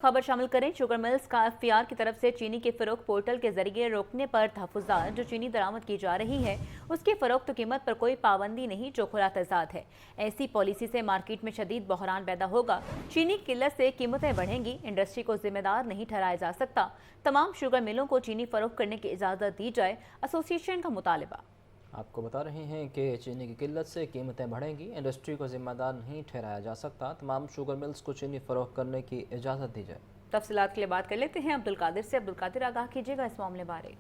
खबर शामिल करें। शुगर मिल्स का एफपीआर की तरफ से चीनी के फरोख्त पोर्टल के जरिए रोकने पर तहफुजात जो चीनी दरामद की जा रही है उसकी फरोख्त कीमत पर कोई पाबंदी नहीं, जो खुला तजाद है। ऐसी पॉलिसी से मार्केट में शदीद बहरान पैदा होगा। चीनी की किल्लत से कीमतें बढ़ेंगी, इंडस्ट्री को जिम्मेदार नहीं ठहराया जा सकता। तमाम शुगर मिलों को चीनी फरोख्त करने की इजाज़त दी जाए, एसोसिएशन का मुतालबा। आपको बता रहे हैं कि चीनी की किल्लत से कीमतें बढ़ेंगी, इंडस्ट्री को जिम्मेदार नहीं ठहराया जा सकता। तमाम शुगर मिल्स को चीनी फरोख्त करने की इजाज़त दी जाए। तफसीलात के लिए बात कर लेते हैं अब्दुल कादिर से। अब्दुल कादिर, आगाह कीजिएगा इस मामले बारे।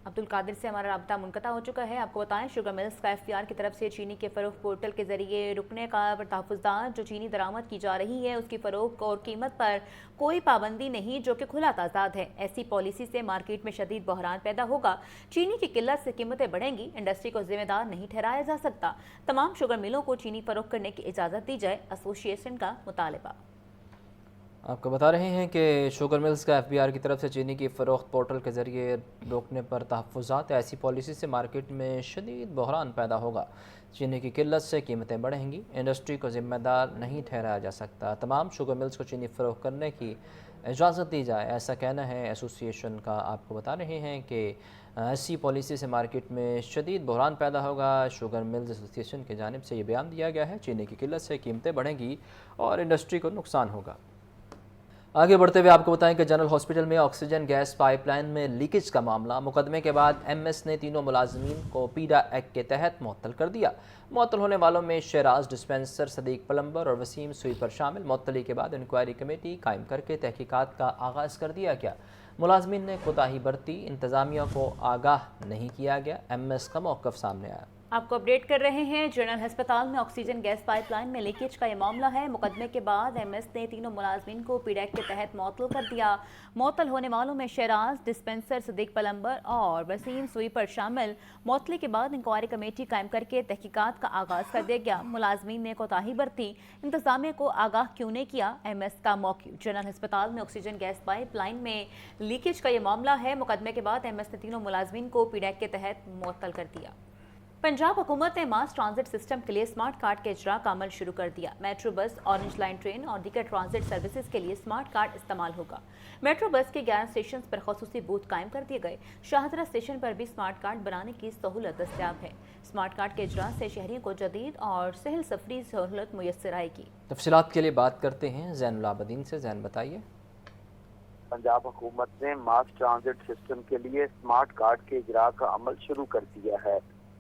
अब्दुल कादिर से हमारा राब्ता मुनक़ता हो चुका है। आपको बताएं, शुगर मिल्स का एफपीआर की तरफ से चीनी के फरोख्त पोर्टल के जरिए रुकने का तहफुज़ात जो चीनी दरामद की जा रही है उसकी फरोख्त और कीमत पर कोई पाबंदी नहीं, जो कि खुला तजाद है। ऐसी पॉलिसी से मार्केट में शदीद बहरान पैदा होगा। चीनी की किल्लत से कीमतें बढ़ेंगी, इंडस्ट्री को जिम्मेदार नहीं ठहराया जा सकता। तमाम शुगर मिलों को चीनी फरोख्त करने की इजाज़त दी जाए, एसोसिएशन का मुतालबा। आपको बता रहे हैं कि शुगर मिल्स का एफबीआर की तरफ से चीनी की फ़रोख्त पोर्टल के ज़रिए रोकने पर तहफ़्फ़ुज़ात। ऐसी पॉलिसी से मार्केट में शदीद बहरान पैदा होगा। चीनी की किल्लत से कीमतें बढ़ेंगी, इंडस्ट्री को ज़िम्मेदार नहीं ठहराया जा सकता। तमाम शुगर मिल्स को चीनी फ़रोख्त करने की इजाज़त दी जाए, ऐसा कहना है एसोसिएशन का। आपको बता रहे हैं कि ऐसी पॉलिसी से मार्केट में शदीद बहरान पैदा होगा। शुगर मिल्स एसोसिएशन की जानिब से ये बयान दिया गया है। चीनी की किल्लत से कीमतें बढ़ेंगी और इंडस्ट्री को नुकसान होगा। आगे बढ़ते हुए आपको बताएं कि जनरल हॉस्पिटल में ऑक्सीजन गैस पाइपलाइन में लीकेज का मामला। मुकदमे के बाद एमएस ने तीनों मुलाजमीन को पीडा एक्ट के तहत मुअत्तल कर दिया। मुअत्तल होने वालों में शहराज डिस्पेंसर, सदीक प्लम्बर और वसीम स्वीपर शामिल। मुअत्तली के बाद इंक्वायरी कमेटी कायम करके तहकीकात का आगाज़ कर दिया गया। मुलाजमीन ने कोताही बरती, इंतज़ामिया को आगाह नहीं किया गया। एमएस का मौक़िफ़ सामने आया। आपको अपडेट कर रहे हैं। जनरल अस्पताल में ऑक्सीजन गैस पाइपलाइन में लीकेज का ये मामला है। मुकदमे के बाद एमएस ने तीनों मुलाजमीन को पीडा एक्ट के तहत मुअत्तल कर दिया। मुअत्तल होने वालों में शहराज डिस्पेंसर, सदीक प्लम्बर और वसीम स्वीपर शामिल। मुअत्तली के बाद इंक्वायरी कमेटी कायम करके तहकीकात का आगाज़ कर दिया गया। मुलाजमीन ने कोताही बरती, इंतजामिया को आगाह क्यों नहीं किया, एमएस का मौक़िफ़। जनरल अस्पताल में ऑक्सीजन गैस पाइपलाइन में लीकेज का ये मामला है। मुकदमे के बाद एमएस ने तीनों मुलाजमीन को पीडा एक्ट के तहत मुअत्तल कर दिया। पंजाब हुकूमत ने मास ट्रांजिट सिस्टम के लिए स्मार्ट कार्ड के इजरा का अमल शुरू कर दिया। Metro bus, orange line train और दीगर ट्रांजिट सर्विसेज के लिए स्मार्ट कार्ड इस्तेमाल होगा। मेट्रो बस के 11 स्टेशन पर खसूसी बूथ कायम कर दिए गए। शाहदरा स्टेशन पर भी स्मार्ट कार्ड बनाने की सहूलत दस्तयाब है। स्मार्ट कार्ड के इजरा से शहरियों को जदीद और सहल सफरी सहूलत मुयस्सर आएगी। तफसीलात के लिए बात करते हैं जैनुल आबदीन से। जैन, बताइए। पंजाब हुकूमत ने मास ट्रांजिट सिस्टम के लिए स्मार्ट कार्ड के इजरा का अमल शुरू कर दिया है।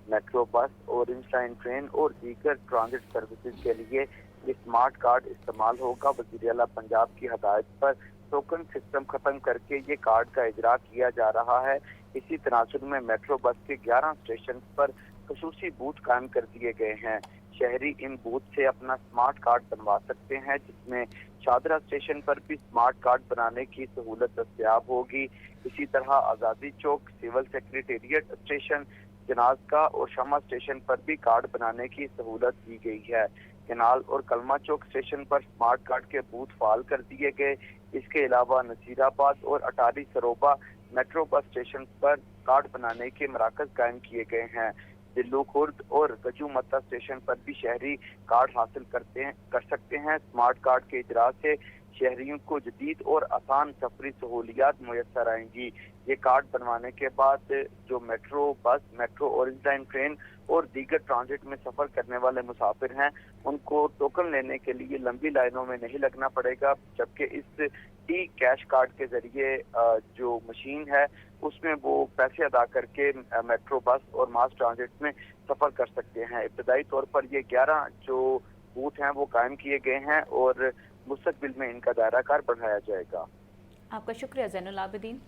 Metro bus, orange line train और दीगर ट्रांजिट सर्विसेज के लिए ये स्मार्ट कार्ड इस्तेमाल होगा। वज़ीर आला पंजाब की हदायत पर टोकन सिस्टम खत्म करके ये कार्ड का इजरा किया जा रहा है। इसी तनासुर में मेट्रो बस के 11 स्टेशन पर खसूसी बूथ कायम कर दिए गए हैं। शहरी इन बूथ से अपना स्मार्ट कार्ड बनवा सकते हैं, जिसमें शाहदरा स्टेशन पर भी स्मार्ट कार्ड बनाने की सहूलत दस्तयाब होगी। इसी तरह आज़ादी चौक, सिविल सेक्रेटेरिएट स्टेशन, जनाज़गा और शमा स्टेशन पर भी कार्ड बनाने की सहूलत दी गई है। केनाल और कलमा चौक स्टेशन पर स्मार्ट कार्ड के बूथ फाल कर दिए गए। इसके अलावा नसीराबाद और अटारी सरोबा मेट्रो बस स्टेशन पर कार्ड बनाने के मराकज कायम किए गए हैं। दिल्लू खुर्द और गजू मत्ता स्टेशन पर भी शहरी कार्ड हासिल कर सकते हैं। स्मार्ट कार्ड के इजरा से शहरियों को जदीद और आसान सफरी सहूलियात मुयस्सर आएंगी। ये कार्ड बनवाने के बाद जो metro bus, metro, orange line train और दीगर ट्रांजिट में सफर करने वाले मुसाफिर हैं, उनको टोकन लेने के लिए लंबी लाइनों में नहीं लगना पड़ेगा। जबकि इस टी कैश कार्ड के जरिए जो मशीन है उसमें वो पैसे अदा करके मेट्रो बस और मास ट्रांजिट में सफर कर सकते हैं। इब्तदाई तौर पर ये 11 जो बूथ हैं वो कायम किए गए हैं और मुस्तकबिल में इनका दायरा कार बढ़ाया जाएगा। आपका शुक्रिया जैनुल आबदीन।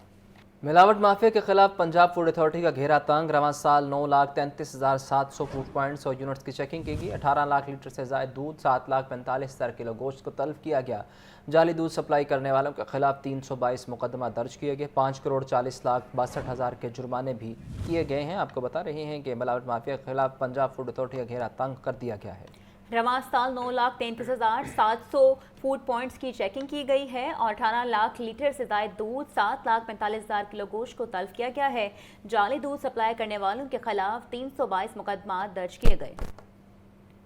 मिलावट माफिया के खिलाफ पंजाब फूड अथॉरिटी का घेरा तंग। रवां साल 9,33,700 फूड पॉइंट्स और यूनिट्स की चेकिंग की गई। 18 लाख लीटर से ज़ायद दूध, 7,45,000 किलो गोश्त को तलब किया गया। जाली दूध सप्लाई करने वालों के खिलाफ 322 मुकदमा दर्ज किए गए। 5,40,62,000 के जुर्माने भी किए गए हैं। आपको बता रहे हैं कि मिलावट माफिया के खिलाफ पंजाब फूड अथॉरिटी का घेरा तंग कर दिया गया है। रवां साल 9,33,700 फूड पॉइंट्स की चेकिंग की गई है और 18 लाख लीटर से ज़ायद दूध, 7,45,000 किलो गोश्त को तलब किया गया है। जाली दूध सप्लाई करने वालों के खिलाफ 322 मुकदमा दर्ज किए गए।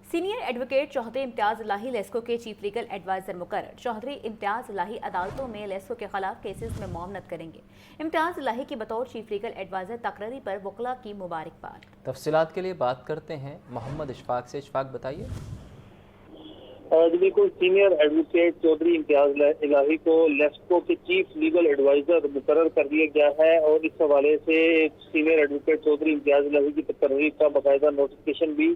सीनियर एडवोकेट चौधरी इम्तियाज इलाही लेस्को के चीफ लीगल एडवाइजर मुकर्रर। चौधरी इम्तियाज इलाही अदालतों में लेस्को के खिलाफ केसेस में मामलत करेंगे। इम्तियाज इलाही की बतौर चीफ लीगल एडवाइजर तकरीरी पर वकला की मुबारकबाद। तफसीलात के लिए बात करते हैं मोहम्मद इशफाक से। इशफाक बताइए। बिल्कुल, सीनियर एडवोकेट चौधरी इम्तियाज इलाही को लेस्को के चीफ लीगल एडवाइजर मुकर्रर कर दिया गया है और इस हवाले से सीनियर एडवोकेट चौधरी इम्तियाज इलाही की तकरीर का बाकायदा नोटिफिकेशन भी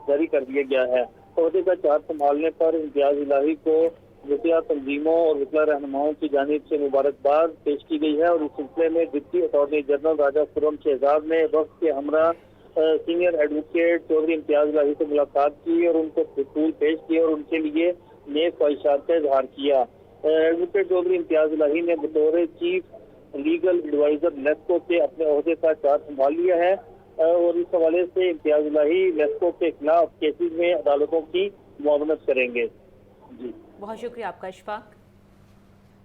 जारी कर दिया गया है। अहदे का चार्ज संभालने पर इम्तियाज इलाही को वकला तंजीमों और वकला रहनुमाओं की जानिब से मुबारकबाद पेश की गई है और इस सिलसिले में डिप्टी अटॉर्नी जनरल राजा खुर्रम शहजाद ने वक्त के हमरा सीनियर एडवोकेट चौधरी इम्तियाज इलाही से मुलाकात की और उनको फूल पेश किए और उनके लिए नेक ख्वाहिशात का इजहार किया। एडवोकेट चौधरी इम्तियाज इलाही ने बतौर चीफ लीगल एडवाइजर लेस्को के अपने ओहदे का चार्ज संभाल लिया है और इस हवाले से इम्तियाज इलाही लेस्को के खिलाफ केसेस में अदालतों की मुआवनत करेंगे। जी, बहुत शुक्रिया आपका इशफाक।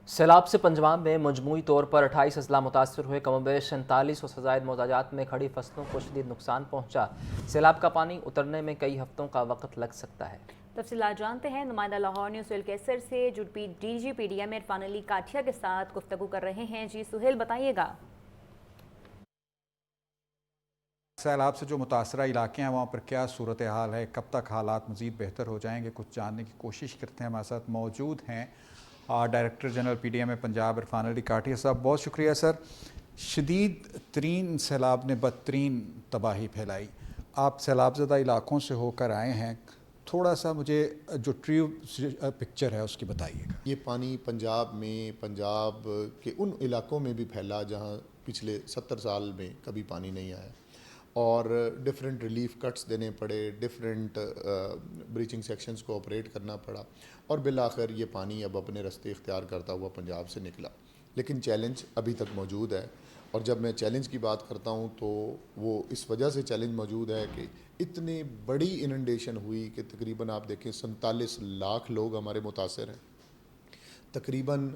सैलाब से पंजवाब में मजमूई तौर पर 28 अजला मुतासर हुए। कमोबेश 47 से ज़ायद मौजाजात में खड़ी फसलों को शदीद नुकसान पहुँचा। सैलाब का पानी उतरने में कई हफ्तों का वक्त लग सकता है। तफसीलात जानते हैं नुमाइंदा लाहौर न्यूज़ सुहेल कैसर से, जो DGPDM इरफान अली काठिया के साथ गुफ्तगू कर रहे हैं। जी सुहेल, बताइएगा। सैलाब से जो मुतासरा इलाके हैं वहाँ पर क्या सूरत हाल है, कब तक हालात मज़ीद बेहतर हो जाएंगे, कुछ जानने की कोशिश करते हैं। हमारे साथ मौजूद हैं director general PDM Punjab Irfan Ali Kathia साहब। बहुत शुक्रिया सर। शदीद तरीन सैलाब ने बदतरीन तबाही फैलाई। आप सैलाब ज़दा इलाकों से होकर आए हैं, थोड़ा सा मुझे जो ट्रू पिक्चर है उसकी बताइएगा। ये पानी पंजाब में, पंजाब के उन इलाकों में भी फैला जहाँ पिछले 70 साल में कभी पानी नहीं आया और डिफरेंट रिलीफ कट्स देने पड़े, डिफरेंट ब्रीचिंग सेक्शंस को ऑपरेट करना पड़ा और बिलाखिर ये पानी अब अपने रास्ते इख्तियार करता हुआ पंजाब से निकला। लेकिन चैलेंज अभी तक मौजूद है और जब मैं चैलेंज की बात करता हूँ तो वो इस वजह से चैलेंज मौजूद है कि इतनी बड़ी इनंडेशन हुई कि तकरीबन आप देखें 47 लाख लोग हमारे मुतासर हैं। तकरीबन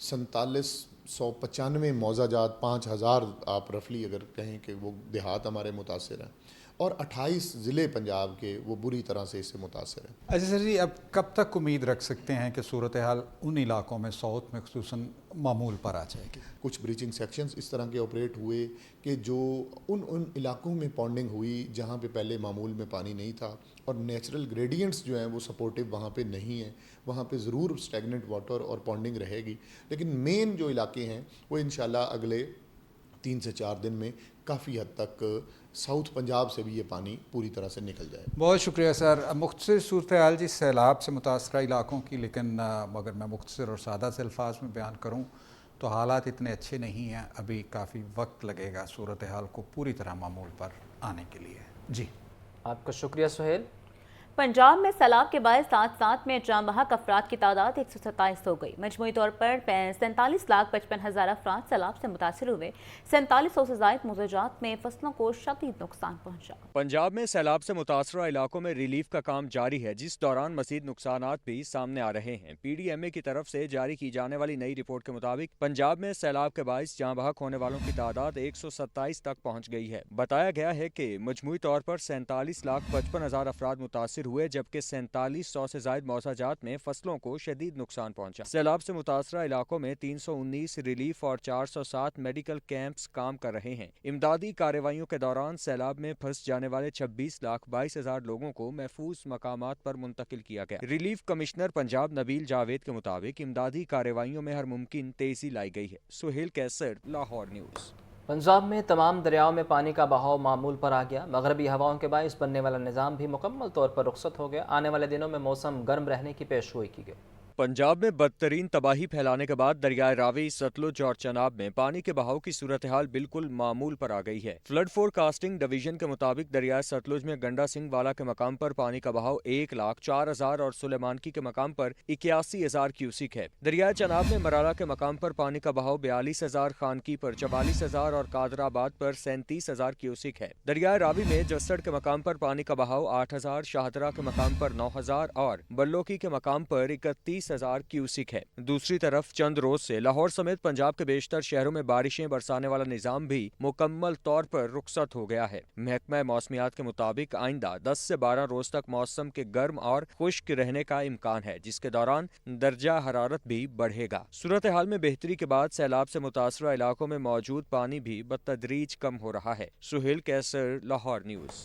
4795 मौजाजात, 5000 आप रफली अगर कहें कि वो देहात हमारे मुतासर हैं और 28 ज़िले पंजाब के वो बुरी तरह से इससे मुतासर हैं। अच्छा सर जी, अब कब तक उम्मीद रख सकते हैं कि सूरत हाल उन इलाकों में साउथ में खुसूसन मामूल पर आ जाएगी? कुछ ब्रीचिंग सेक्शंस इस तरह के ऑपरेट हुए कि जो उन इलाकों में पॉन्डिंग हुई जहाँ पे पहले मामूल में पानी नहीं था और नेचुरल ग्रेडियंट्स जो हैं वो सपोर्टिव वहाँ पे नहीं हैं। वहाँ पे ज़रूर स्टैगनेंट वाटर और पॉन्डिंग रहेगी, लेकिन मेन जो इलाके हैं वो इंशाल्लाह अगले 3 से 4 दिन में काफ़ी हद तक साउथ पंजाब से भी ये पानी पूरी तरह से निकल जाए। बहुत शुक्रिया सर। मुख्तसर सूरत हाल जी सैलाब से मुतासरा इलाकों की, लेकिन अगर मैं मुख्तसर और सादा से अल्फाज में बयान करूँ तो हालात इतने अच्छे नहीं हैं। अभी काफ़ी वक्त लगेगा सूरत हाल को पूरी तरह मामूल पर आने के लिए। जी, आपका शुक्रिया सुहेल। पंजाब में सैलाब के बाद साथ में जाम बहक अफराद की तादाद 127 हो गई। मजमूई तौर पर 47,55,000 अफराद सैलाब से मुतासर हुए। 4700 से ज़ायद मुआवजात में फसलों को शदीद नुकसान पहुंचा। पंजाब में सैलाब से मुतासरा इलाकों में रिलीफ का काम जारी है, जिस दौरान मजीद नुकसानात भी सामने आ रहे हैं। PDMA की तरफ से जारी की जाने वाली नई रिपोर्ट के मुताबिक पंजाब में सैलाब के बाइस जाम बहक होने वालों की तादाद 127 तक पहुँच गई है। बताया गया है कि मजमूई तौर पर 47,55,000 अफराद मुतासर हुए, जबकि 4700 से ज्यादा मौसाजात में फसलों को शदीद नुकसान पहुंचा। सैलाब से मुतासरा इलाकों में 319 रिलीफ और 407 मेडिकल कैंप्स काम कर रहे हैं। इमदादी कार्रवाइयों के दौरान सैलाब में फंस जाने वाले 26,22,000 लोगों को महफूज मकामात पर मुंतकिल किया गया। रिलीफ कमिश्नर पंजाब नबील जावेद के मुताबिक इमदादी कार्रवाइयों में हर मुमकिन तेजी लाई गई है। सुहेल कैसर, लाहौर न्यूज़। पंजाब में तमाम दरियाओं में पानी का बहाव मामूल पर आ गया। मगरबी हवाओं के बायस बनने वाला निज़ाम भी मुकम्मल तौर पर रुखसत हो गया। आने वाले दिनों में मौसम गर्म रहने की पेशगोई की गई। पंजाब में बदतरीन तबाही फैलाने के बाद दरियाए रावी, सतलुज और चनाब में पानी के बहाव की सूरत हाल बिल्कुल मामूल पर आ गई है। फ्लड फोरकास्टिंग डिवीजन के मुताबिक दरियाए सतलुज में गंडा सिंह वाला के मकाम पर पानी का बहाव 1,04,000 और सुलेमानकी के मकाम पर 81,000 क्यूसिक है। दरियाए चनाब में मराला के मकाम पर पानी का बहाव 42,000, खानकी पर 44,000 और कादराबाद पर 37,000 क्यूसिक है। दरियाए रावी में जस्सड़ के मकाम पर पानी का बहाव 8,000, शाहदरा के मकाम पर 9,000 और बल्लोकी के मकाम पर 31,000 22,000 क्यूसिक है। दूसरी तरफ चंद रोज से लाहौर समेत पंजाब के बेशतर शहरों में बारिशें बरसाने वाला निजाम भी मुकम्मल तौर पर रुखसत हो गया है। महकमा मौसमियात के मुताबिक आइंदा 10 से 12 रोज तक मौसम के गर्म और खुश्क रहने का इम्कान है, जिसके दौरान दर्जा हरारत भी बढ़ेगा। सूरत हाल में बेहतरी के बाद सैलाब से मुतासरा इलाकों में मौजूद पानी भी बतदरीज कम हो रहा है। सुहेल कैसर, लाहौर न्यूज़।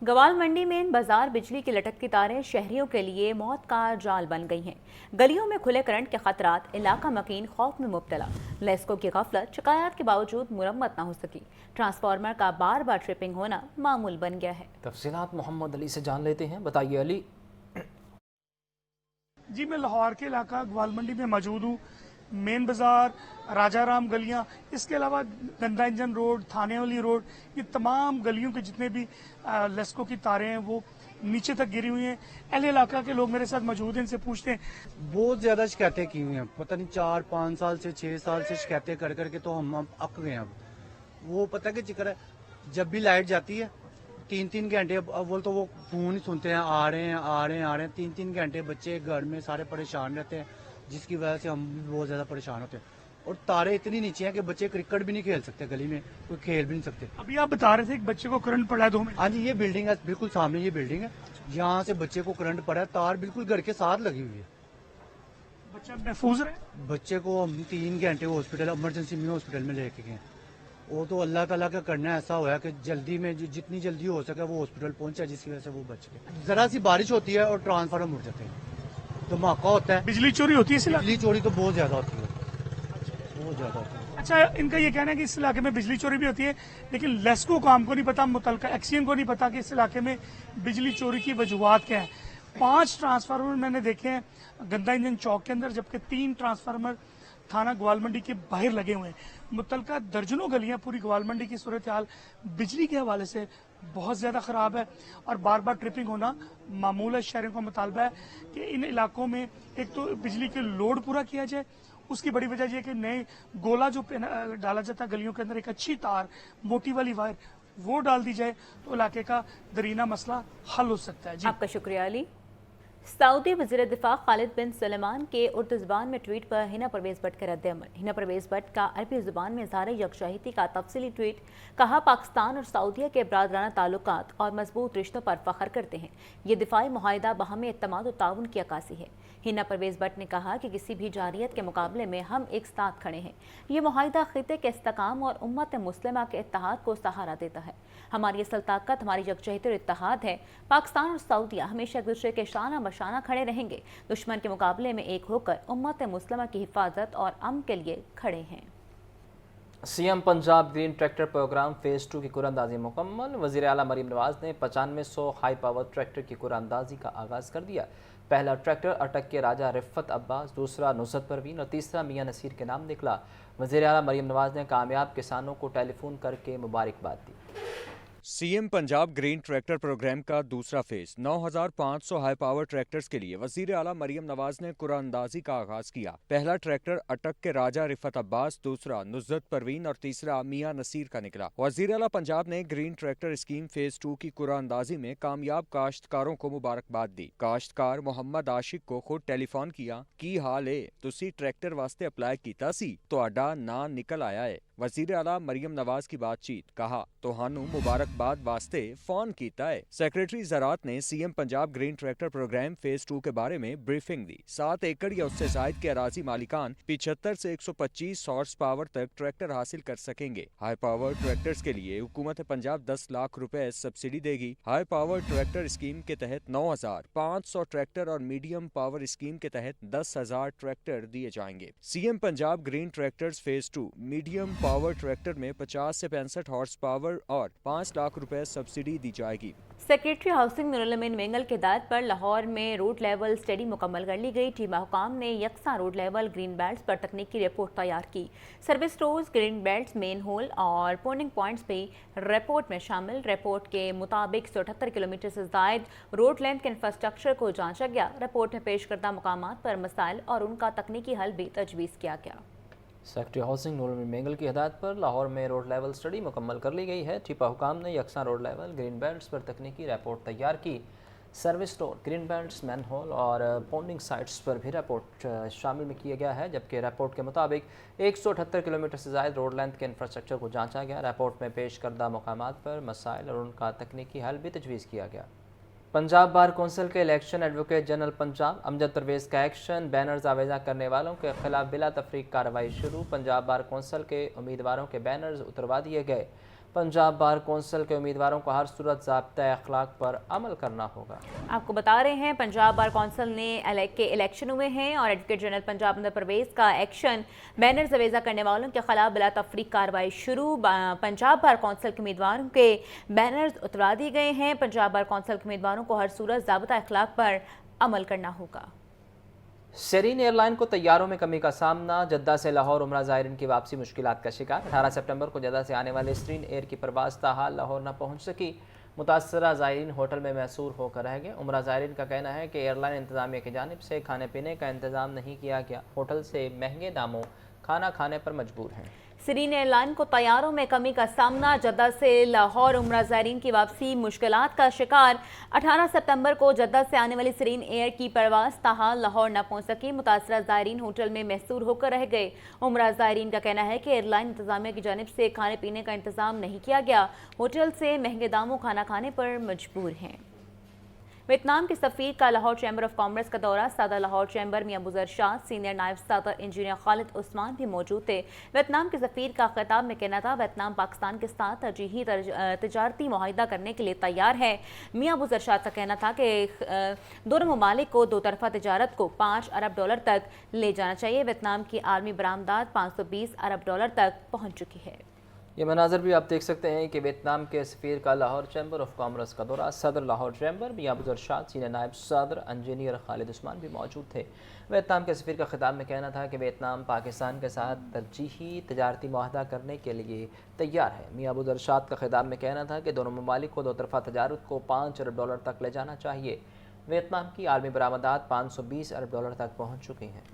गवाल मंडी में बाजार बिजली की लटकती तारें शहरियों के लिए मौत का जाल बन गई हैं। गलियों में खुले करंट के खतरात, इलाका मकीन खौफ में मुब्तला। लेस्को की गफलत शिकायत के बावजूद मुरम्मत न हो सकी। ट्रांसफार्मर का बार बार ट्रिपिंग होना मामूल बन गया है। तफसीलात मोहम्मद अली से जान लेते हैं। बताइए अली। जी, मैं लाहौर के इलाका गवाल मंडी में मौजूद हूँ। मेन बाज़ार, राजा राम गलियाँ, इसके अलावा गंदा इंजन रोड, थाने वाली रोड, ये तमाम गलियों के जितने भी लेस्को की तारें हैं वो नीचे तक गिरी हुई हैं। अहले इलाका के लोग मेरे साथ मौजूद हैं, इनसे पूछते हैं। बहुत ज़्यादा शिकायतें की हुई हैं, पता नहीं 4-5 साल से 6 साल से शिकायतें कर करके तो हम अक गए हैं। अब वो पता कि जिक्र है, जब भी लाइट जाती है 3-3 घंटे, अब वो तो वो फोन ही सुनते हैं, आ रहे हैं 3-3 घंटे बच्चे घर में सारे परेशान रहते हैं, जिसकी वजह से हम भी बहुत ज़्यादा परेशान होते हैं। और तारे इतनी नीचे हैं कि बच्चे क्रिकेट भी नहीं खेल सकते, गली में कोई खेल भी नहीं सकते। अभी आप बता रहे थे एक बच्चे को करंट पड़ा है 2 मिनट। हाँ जी, ये बिल्डिंग है, बिल्कुल सामने ये बिल्डिंग है, यहाँ से बच्चे को करंट पड़ा है, तार बिल्कुल घर के साथ लगी हुई है। बच्चा महफूज रहे। बच्चे को हम 3 घंटे हॉस्पिटल, इमरजेंसी में हॉस्पिटल में लेके गए। वो तो अल्लाह ताला का करना ऐसा हुआ कि जल्दी में जितनी जल्दी हो सके वो हॉस्पिटल पहुंचा, जिसकी वजह से वो बच गए। जरा सी बारिश होती है और ट्रांसफार्मर उड़ जाते हैं, धमाका होता है। बिजली चोरी होती है इस इलाके? बिजली चोरी तो बहुत ज्यादा होती है, बहुत ज्यादा होती है। अच्छा, इनका ये कहना है कि इस इलाके में बिजली चोरी भी होती है, लेकिन लेस्को को हमको नहीं पता, मुतलका एक्सीएम को नहीं पता कि इस इलाके में बिजली चोरी की वजूहात क्या है। 5 ट्रांसफार्मर मैंने देखे हैं गंदा इंजन चौक के अंदर, जबकि 3 ट्रांसफार्मर थाना ग्वाल मंडी के बाहर लगे हुए हैं। मुतलका दर्जनों गलियां, पूरी ग्वाल मंडी की सूरत हाल बिजली के हवाले से बहुत ज़्यादा ख़राब है और बार बार ट्रिपिंग होना मामूल है। शहरों का मुतालबा है कि इन इलाकों में एक तो बिजली के लोड पूरा किया जाए, उसकी बड़ी वजह यह कि नए गोला जो डाला जाता है गलियों के अंदर, एक अच्छी तार, मोटी वाली वायर, वो डाल दी जाए तो इलाके का दरीना मसला हल हो सकता है। जी, आपका शुक्रिया अली। सऊदी वज़ीर दिफा खालिद बिन सलेमान के उर्दू ज़ुबान में ट्वीट पर हिना परवेज़ भट्ट का रद्द-ए-अमल। हिना परवेज़ भट्ट का अरबी ज़ुबान में इज़हार यकजहती का तफसीली ट्वीट। कहा, पाकिस्तान और सऊदीया के बरादराना ताल्लुकात और मजबूत रिश्तों पर फ़ख्र करते हैं। ये दिफाई मुआहिदा बाहमी एतमाद और ताउन की अक्कासी है। हिना परवेज़ भट्ट ने कहा कि किसी भी जारियत के मुकाबले में हम एक साथ खड़े हैं। ये मुआहिदा खिते के इस्तेकाम और उम्मत मुस्लिमा के इत्तेहाद को सहारा देता है। हमारी असल ताकत हमारी यकजहती और इत्तेहाद है। पाकिस्तान और सऊदीया हमेशा एक दूसरे के शाना बशाना खड़े रहेंगे। दुश्मन के मुकाबले में एक होकर उम्मत मुस्लिमा की हिफाजत और अमन के लिए खड़े हैं। CM Punjab green tractor programme phase 2 की कुरानंदाजी मुकम्मल। वज़ीर आला मरीम नवाज ने 9500 हाई पावर ट्रैक्टर की कुरानंदाजी का आगाज़ कर दिया। पहला ट्रैक्टर अटक के राजा रिफ़त अब्बास, दूसरा नुसरत परवीन और तीसरा मियां नसीर के नाम निकला। वज़ीर आला मरीम नवाज ने कामयाब किसानों को टेलीफोन करके मुबारकबाद दी। CM Punjab green tractor programme का दूसरा फेज 9500 हाई पावर ट्रैक्टर्स के लिए वजीर आला मरियम नवाज ने कुरानंदाजी का आगाज किया। पहला ट्रैक्टर अटक के राजा रिफत अब्बास, दूसरा नुसरत परवीन और तीसरा मियां नसीर का निकला। वजीर आला पंजाब ने ग्रीन ट्रैक्टर स्कीम फेज 2 की कुरानंदाजी में कामयाब काश्तकारों को मुबारकबाद दी। काश्तकार मोहम्मद आशिक को खुद टेलीफोन किया, की हाल है, तुसी ट्रैक्टर वास्ते अप्लाई कीता सी, तुहाडा ना निकल आया है। वजीर आला मरियम नवाज की बातचीत, कहा तुहानू मुबारकबाद वास्ते फोन कीता है। सेक्रेटरी ज़राअत ने CM Punjab green tractor programme phase 2 के बारे में ब्रीफिंग दी। 7 एकड़ या उससे जायद के अराजी मालिकान 75 से 125 हॉर्स पावर तक ट्रैक्टर हासिल कर सकेंगे। हाई पावर ट्रैक्टर्स के लिए हुकूमत पंजाब 10 लाख रुपए सब्सिडी देगी। हाई पावर ट्रैक्टर स्कीम के तहत 9500 ट्रैक्टर और मीडियम पावर स्कीम के तहत 10,000 ट्रैक्टर दिए जाएंगे। CM Punjab green tractors phase 2 medium power tractor में 50 से 65 हॉर्स पावर और 5 लाख रुपए सब्सिडी दी जाएगी। सेक्रेटरी हाउसिंग नूरुल अमीन मेंगल के हिदायत पर लाहौर में रोड लेवल स्टडी मुकम्मल कर ली गई। टीम हुकाम ने यकसा रोड लेवल ग्रीन बेल्ट्स पर तकनीकी रिपोर्ट तैयार की। Service roads, green belts, manhole और पोर्निंग पॉइंट्स भी रिपोर्ट में शामिल। रिपोर्ट के मुताबिक 178 किलोमीटर से जायद रोड लेंथ के इंफ्रास्ट्रक्चर को जांचा गया। रिपोर्ट में पेश करदा मकामात पर मसाइल और उनका तकनीकी हल भी तजवीज़ किया गया। सेक्रेटरी हाउसिंग नूरुल अमीन मेंगल की हिदायत पर लाहौर में रोड लेवल स्टडी मुकम्मल कर ली गई है। टीपा हुकाम ने यकसा रोड लेवल ग्रीन बेल्ट्स पर तकनीकी रिपोर्ट तैयार की। Service store, green belts, manhole और पॉन्डिंग साइट्स पर भी रिपोर्ट शामिल में किया गया है, जबकि रिपोर्ट के मुताबिक 178 किलोमीटर से ज़ायद रोड लेंथ के इंफ्रास्ट्रक्चर को जांचा गया। रिपोर्ट में पेश करदा मकामात पर मसाइल और उनका तकनीकी हल भी तजवीज़ किया गया। पंजाब बार कौंसिल के election advocate general Punjab Amjad Pervez का एक्शन, बैनर्स आवेजा करने वालों के खिलाफ बिला तफरीक कार्रवाई शुरू। पंजाब बार कौंसिल के उम्मीदवारों के बैनर्स उतरवा दिए गए। पंजाब बार कौंसिल के उम्मीदवारों को हर सूरत ज़ाब्ता अखलाक पर अमल करना होगा। आपको बता रहे हैं पंजाब बार कौंसिल ने के इलेक्शन हुए हैं और एडवोकेट जनरल पंजाब अमजद परवेज़ का एक्शन, बैनर्स अवेजा करने वालों के खिलाफ बिला तफरीक कार्रवाई शुरू। पंजाब बार कौंसिल के उम्मीदवारों के बैनर्स उतरवा दिए गए हैं। पंजाब बार कौंसिल के उम्मीदवारों को हर सूरत ज़ाब्ता अखलाक पर अमल करना होगा। सेरीन एयरलाइन को तैयारों में कमी का सामना, जद्दा से लाहौर उमरा ज़ायरीन की वापसी मुश्किलात का शिकार। 18 सितंबर को जद्दा से आने वाले सेरीन एयर की परवाज़ ताहाल लाहौर न पहुंच सकी। मुतासरा ज़ायरीन होटल में महसूर होकर रह गए। उमरा ज़ायरीन का कहना है कि एयरलाइन इंतज़ामिया की जानिब से खाने पीने का इंतज़ाम नहीं किया गया, होटल से महंगे दामों खाना खाने पर मजबूर हैं। सेरीन एयरलाइन को तैयारों में कमी का सामना, जद्दा से लाहौर उमरा ज़ायरीन की वापसी मुश्किलात का शिकार। 18 सितंबर को जद्दा से आने वाली सेरीन एयर की परवाज़ ताहाल लाहौर न पहुंच सकी। मुतासरा ज़ायरीन होटल में महसूर होकर रह गए। उमरा ज़ायरीन का कहना है कि एयरलाइन इंतज़ामिया की जानिब से खाने पीने का इंतज़ाम नहीं किया गया, होटल से महंगे दामों खाना खाने पर मजबूर हैं। वियतनाम के सफ़ीर का लाहौर चैम्बर ऑफ कॉमर्स का दौरा। सदर लाहौर चैम्बर मियां अबू ज़र शाह, सीनियर नायब सदर इंजीनियर खालिद उस्मान भी मौजूद थे। वियतनाम के सफ़ीर का खिताब में कहना था वियतनाम पाकिस्तान के साथ तरजीही तजारती मुआहिदा करने के लिए तैयार है। मियां अबू ज़र शाह का कहना था कि दोनों ममालिक को दो तरफ़ा तजारत को $5 अरब तक ले जाना चाहिए। वियतनाम की आलमी बरामदात $520 अरब तक पहुँच चुकी है। ये मनाजर भी आप देख सकते हैं कि वियतनाम के सफ़ीर का लाहौर चैम्बर ऑफ कॉमर्स का दौरा। सदर लाहौर चैम्बर मियां अबू ज़र शाह, सीनियर नायब सदर इंजीनियर खालिद उस्मान भी मौजूद थे। वियतनाम के सफ़ीर का खिताब में कहना था कि वियतनाम पाकिस्तान के साथ तरजीही तजारती मुआहदा करने के लिए तैयार है। मियां अबू ज़र शाह का खिताब में कहना था कि दोनों ममालिक को दो तरफ़ा तजारत को $5 अरब तक ले जाना चाहिए। वियतनाम की आलमी बरामदात $520 अरब तक पहुँच चुकी हैं।